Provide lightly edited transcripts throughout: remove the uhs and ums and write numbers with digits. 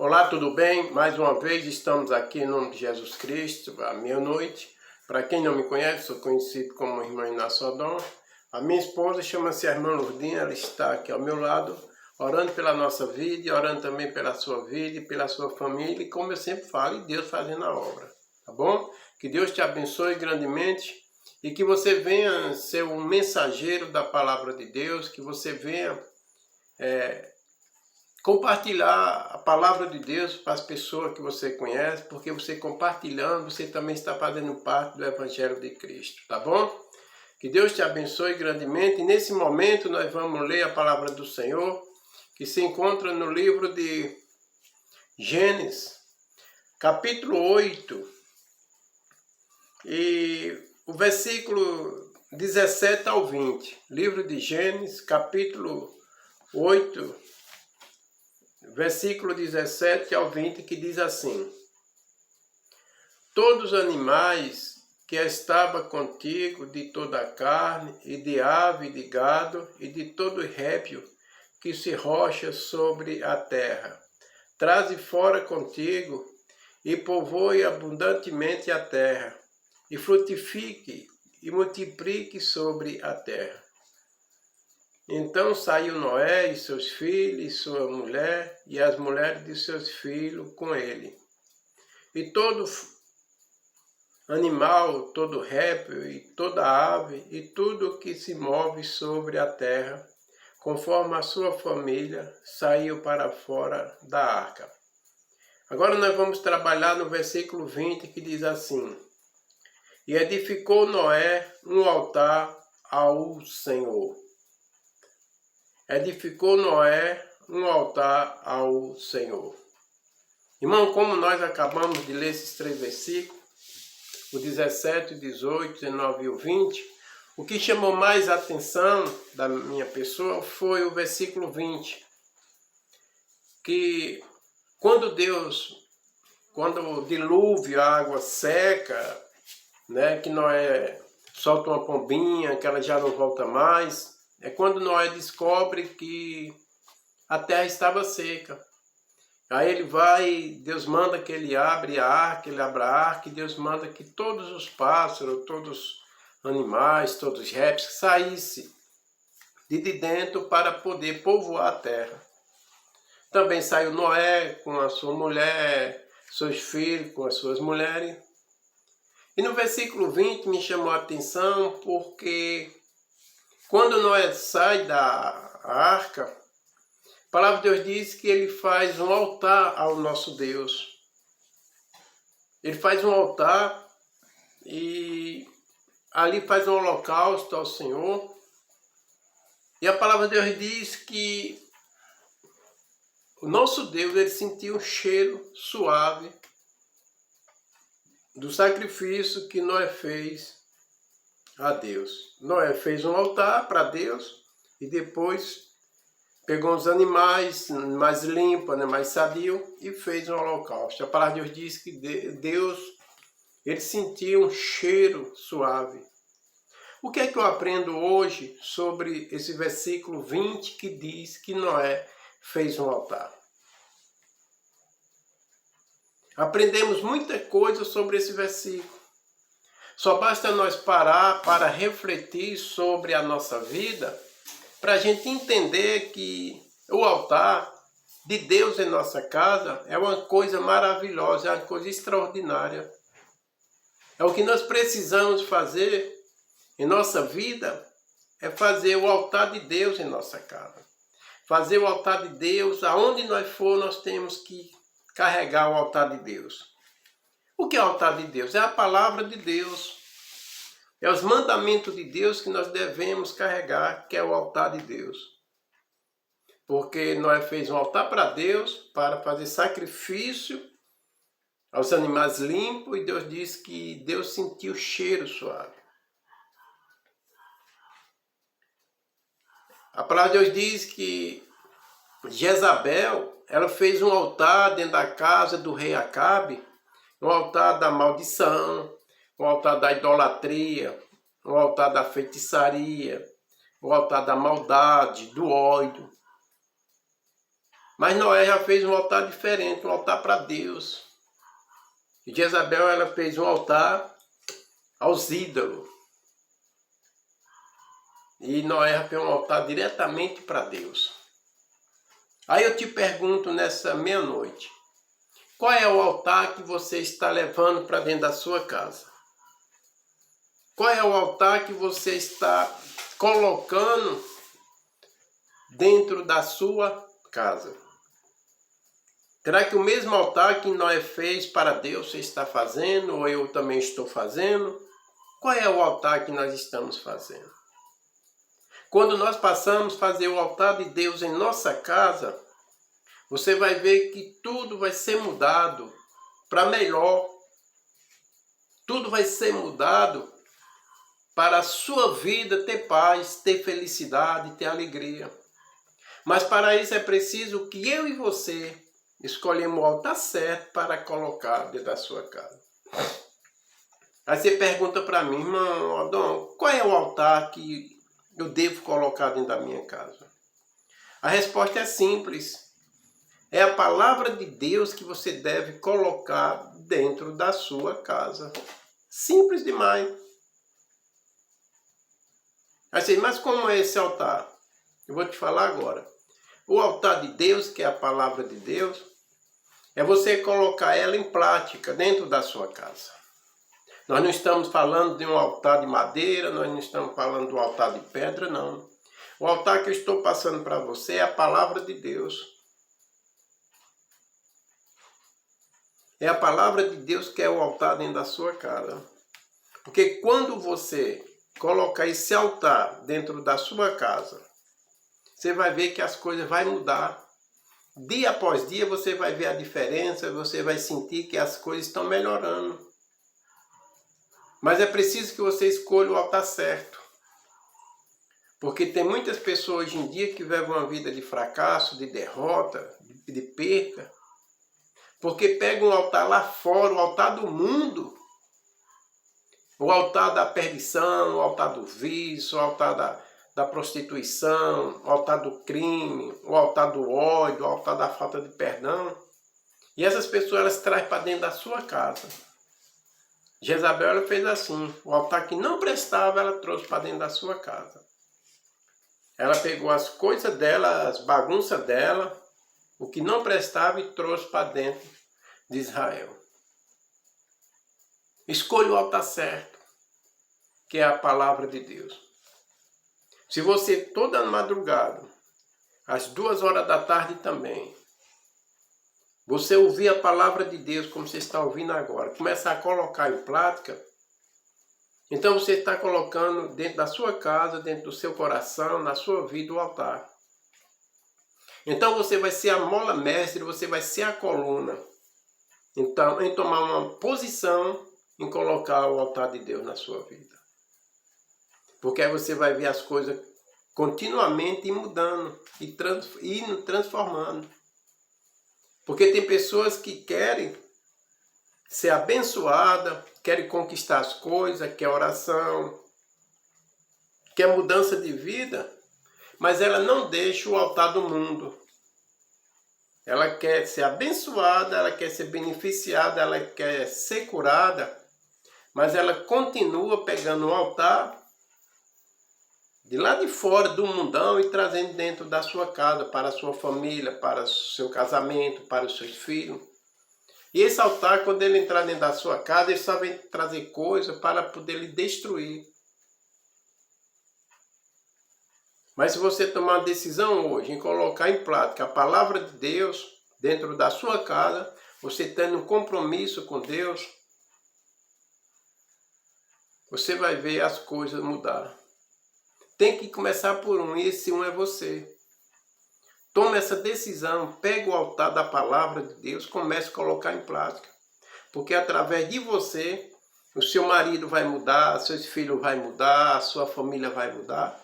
Olá, tudo bem? Mais uma vez estamos aqui em nome de Jesus Cristo, à meia-noite. Para quem não me conhece, sou conhecido como Irmã Inácio Adão. A minha esposa chama-se Irmã Lourdinha, ela está aqui ao meu lado, orando pela nossa vida e orando também pela sua vida e pela sua família. E como eu sempre falo, e Deus fazendo a obra, tá bom? Que Deus te abençoe grandemente e que você venha ser um mensageiro da palavra de Deus, que você venha compartilhar a palavra de Deus para as pessoas que você conhece, porque você compartilhando, você também está fazendo parte do Evangelho de Cristo, tá bom? Que Deus te abençoe grandemente. E nesse momento nós vamos ler a palavra do Senhor, que se encontra no livro de Gênesis, capítulo 8, e o versículo 17 ao 20. Livro de Gênesis, capítulo 8, versículo 17 ao 20, que diz assim: Todos os animais que estava contigo, de toda a carne, e de ave, e de gado, e de todo réptil que se rocha sobre a terra, traze fora contigo, e povoe abundantemente a terra, e frutifique, e multiplique sobre a terra. Então saiu Noé e seus filhos, e sua mulher, e as mulheres de seus filhos com ele. E todo animal, todo réptil, e toda ave, e tudo que se move sobre a terra, conforme a sua família, saiu para fora da arca. Agora nós vamos trabalhar no versículo 20, que diz assim: E edificou Noé um altar ao Senhor. Edificou Noé um altar ao Senhor. Irmão, como nós acabamos de ler esses três versículos, o 17, o 18, o 19 e o 20, o que chamou mais a atenção da minha pessoa foi o versículo 20, que quando o dilúvio, a água seca, né, que Noé solta uma pombinha, que ela já não volta mais, é quando Noé descobre que a terra estava seca. Aí ele vai, Deus manda que ele abre a arca, e Deus manda que todos os pássaros, todos os animais, todos os répteis saíssem de dentro para poder povoar a terra. Também saiu Noé com a sua mulher, seus filhos com as suas mulheres. E no versículo 20 me chamou a atenção porque quando Noé sai da arca, a palavra de Deus diz que ele faz um altar ao nosso Deus. Ele faz um altar e ali faz um holocausto ao Senhor. E a palavra de Deus diz que o nosso Deus, ele sentiu um cheiro suave do sacrifício que Noé fez a Deus. Noé fez um altar para Deus e depois pegou os animais mais limpos, né, mais sadios, e fez um holocausto. A palavra de Deus diz que Deus, ele sentiu um cheiro suave. O que é que eu aprendo hoje sobre esse versículo 20 que diz que Noé fez um altar? Aprendemos muita coisa sobre esse versículo. Só basta nós parar para refletir sobre a nossa vida, para a gente entender que o altar de Deus em nossa casa é uma coisa maravilhosa, é uma coisa extraordinária. É o que nós precisamos fazer em nossa vida, é fazer o altar de Deus em nossa casa. Fazer o altar de Deus, aonde nós for, nós temos que carregar o altar de Deus. O que é o altar de Deus? É a palavra de Deus. É os mandamentos de Deus que nós devemos carregar, que é o altar de Deus. Porque nós fez um altar para Deus, para fazer sacrifício aos animais limpos, e Deus diz que Deus sentiu cheiro suave. A palavra de Deus diz que Jezabel, ela fez um altar dentro da casa do rei Acabe, um altar da maldição, um altar da idolatria, um altar da feitiçaria, um altar da maldade, do ódio. Mas Noé já fez um altar diferente, um altar para Deus. E Jezabel, ela fez um altar aos ídolos. E Noé já fez um altar diretamente para Deus. Aí eu te pergunto nessa meia-noite, qual é o altar que você está levando para dentro da sua casa? Qual é o altar que você está colocando dentro da sua casa? Será que o mesmo altar que Noé fez para Deus você está fazendo, ou eu também estou fazendo? Qual é o altar que nós estamos fazendo? Quando nós passamos a fazer o altar de Deus em nossa casa, você vai ver que tudo vai ser mudado para melhor. Tudo vai ser mudado para a sua vida ter paz, ter felicidade, ter alegria. Mas para isso é preciso que eu e você escolhemos o altar certo para colocar dentro da sua casa. Aí você pergunta para mim, irmão Adão, qual é o altar que eu devo colocar dentro da minha casa? A resposta é simples. É a palavra de Deus que você deve colocar dentro da sua casa. Simples demais. Assim, mas como é esse altar? Eu vou te falar agora. O altar de Deus, que é a palavra de Deus, é você colocar ela em prática dentro da sua casa. Nós não estamos falando de um altar de madeira, nós não estamos falando de um altar de pedra, não. O altar que eu estou passando para você é a palavra de Deus. É a palavra de Deus que é o altar dentro da sua casa. Porque quando você colocar esse altar dentro da sua casa, você vai ver que as coisas vão mudar. Dia após dia você vai ver a diferença, você vai sentir que as coisas estão melhorando. Mas é preciso que você escolha o altar certo. Porque tem muitas pessoas hoje em dia que vivem uma vida de fracasso, de derrota, de perca. Porque pegam um altar lá fora, o altar do mundo. O altar da perdição, o altar do vício, o altar da prostituição, o altar do crime, o altar do ódio, o altar da falta de perdão. E essas pessoas elas trazem para dentro da sua casa. Jezabel ela fez assim, o altar que não prestava ela trouxe para dentro da sua casa. Ela pegou as coisas dela, as bagunças dela, o que não prestava e trouxe para dentro de Israel. Escolha o altar certo, que é a palavra de Deus. Se você toda madrugada, às 2 horas da tarde também, você ouvir a palavra de Deus como você está ouvindo agora, começar a colocar em prática, então você está colocando dentro da sua casa, dentro do seu coração, na sua vida o altar. Então você vai ser a mola mestre, você vai ser a coluna. Então, em tomar uma posição em colocar o altar de Deus na sua vida. Porque aí você vai ver as coisas continuamente mudando e transformando. Porque tem pessoas que querem ser abençoadas, querem conquistar as coisas, quer oração, quer mudança de vida, mas ela não deixa o altar do mundo. Ela quer ser abençoada, ela quer ser beneficiada, ela quer ser curada, mas ela continua pegando o altar de lá de fora do mundão e trazendo dentro da sua casa, para a sua família, para o seu casamento, para os seus filhos. E esse altar, quando ele entrar dentro da sua casa, ele só vem trazer coisas para poder lhe destruir. Mas se você tomar uma decisão hoje em colocar em prática a palavra de Deus dentro da sua casa, você tendo um compromisso com Deus, você vai ver as coisas mudar. Tem que começar por um, e esse um é você. Tome essa decisão, pega o altar da palavra de Deus, comece a colocar em prática. Porque através de você, o seu marido vai mudar, seus filhos vão mudar, a sua família vai mudar.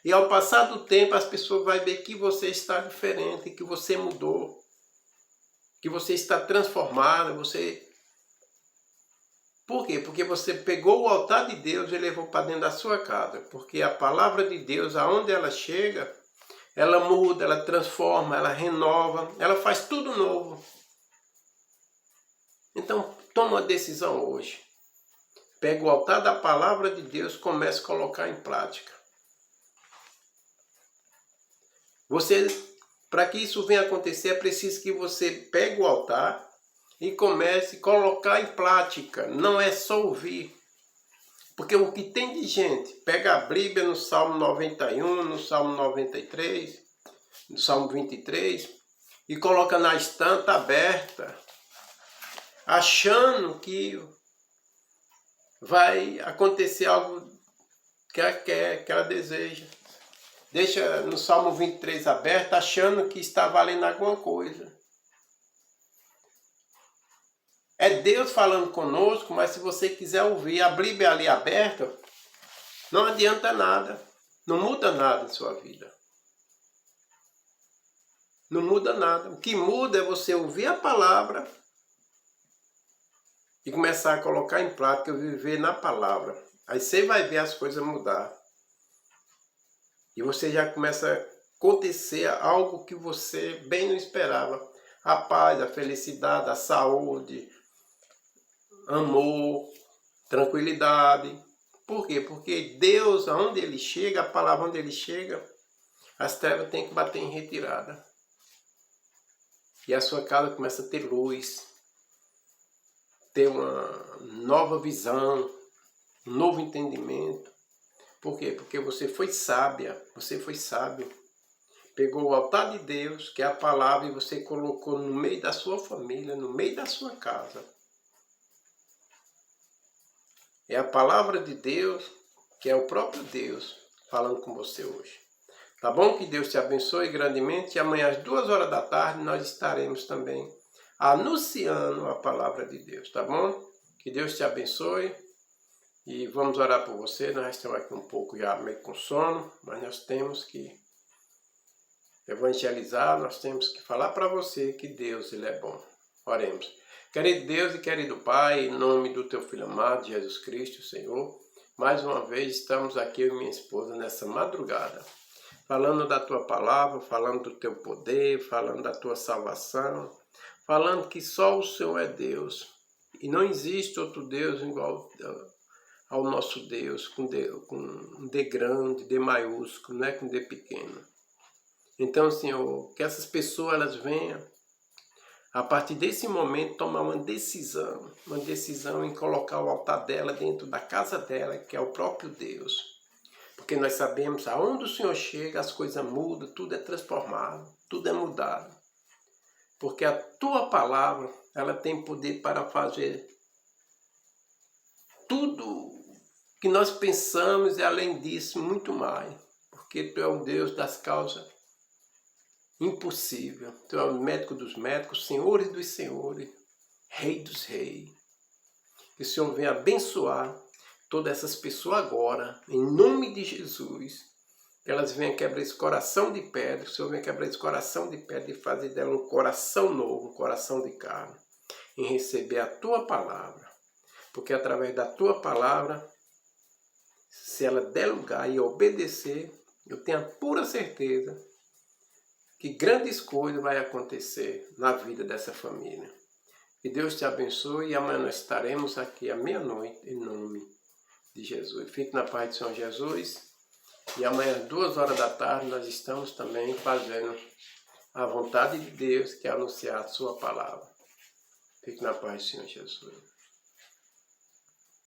E ao passar do tempo, as pessoas vão ver que você está diferente, que você mudou, que você está transformado, Por quê? Porque você pegou o altar de Deus e levou para dentro da sua casa. Porque a palavra de Deus, aonde ela chega, ela muda, ela transforma, ela renova, ela faz tudo novo. Então, toma uma decisão hoje. Pega o altar da palavra de Deus e comece a colocar em prática. Para que isso venha acontecer, é preciso que você pegue o altar e comece a colocar em prática. Não é só ouvir. Porque o que tem de gente, pega a Bíblia no Salmo 91, no Salmo 93, no Salmo 23, e coloca na estante aberta, achando que vai acontecer algo que ela quer, que ela deseja. Deixa no Salmo 23 aberto, achando que está valendo alguma coisa. É Deus falando conosco, mas se você quiser ouvir a Bíblia ali aberta, não adianta nada. Não muda nada em sua vida. Não muda nada. O que muda é você ouvir a palavra e começar a colocar em prática, viver na palavra. Aí você vai ver as coisas mudar. E você já começa a acontecer algo que você bem não esperava. A paz, a felicidade, a saúde, amor, tranquilidade. Por quê? Porque Deus, aonde Ele chega, a palavra onde Ele chega, as trevas têm que bater em retirada. E a sua casa começa a ter luz, ter uma nova visão, um novo entendimento. Por quê? Porque você foi sábia, você foi sábio. Pegou o altar de Deus, que é a palavra, e você colocou no meio da sua família, no meio da sua casa. É a palavra de Deus, que é o próprio Deus, falando com você hoje. Tá bom? Que Deus te abençoe grandemente. E amanhã às 2 horas da tarde nós estaremos também anunciando a palavra de Deus. Tá bom? Que Deus te abençoe. E vamos orar por você. Nós estamos aqui um pouco já meio com sono, mas nós temos que evangelizar, nós temos que falar para você que Deus, Ele é bom. Oremos. Querido Deus e querido Pai, em nome do Teu Filho amado, Jesus Cristo, Senhor, mais uma vez estamos aqui, eu e minha esposa, nessa madrugada, falando da Tua palavra, falando do Teu poder, falando da Tua salvação, falando que só o Senhor é Deus, e não existe outro Deus igual ao nosso Deus, com um D grande, D maiúsculo, não é com D pequeno. Então, Senhor, que essas pessoas elas venham, a partir desse momento, tomar uma decisão em colocar o altar dela dentro da casa dela, que é o próprio Deus. Porque nós sabemos, aonde o Senhor chega, as coisas mudam, tudo é transformado, tudo é mudado. Porque a Tua palavra, ela tem poder para fazer tudo que nós pensamos e, além disso, muito mais. Porque Tu é o Deus das causas impossível. Tu é o médico dos médicos, Senhor dos senhores, Rei dos reis. Que o Senhor venha abençoar todas essas pessoas agora, em nome de Jesus. Que elas venham quebrar esse coração de pedra, o Senhor venha quebrar esse coração de pedra e fazer dela um coração novo, um coração de carne, em receber a Tua palavra. Porque através da Tua palavra, se ela der lugar e obedecer, eu tenho a pura certeza que grandes coisas vão acontecer na vida dessa família. Que Deus te abençoe e amanhã nós estaremos aqui à meia-noite, em nome de Jesus. Fique na paz do Senhor Jesus. E amanhã às 2 horas da tarde nós estamos também fazendo a vontade de Deus, que é anunciar a Sua palavra. Fique na paz do Senhor Jesus.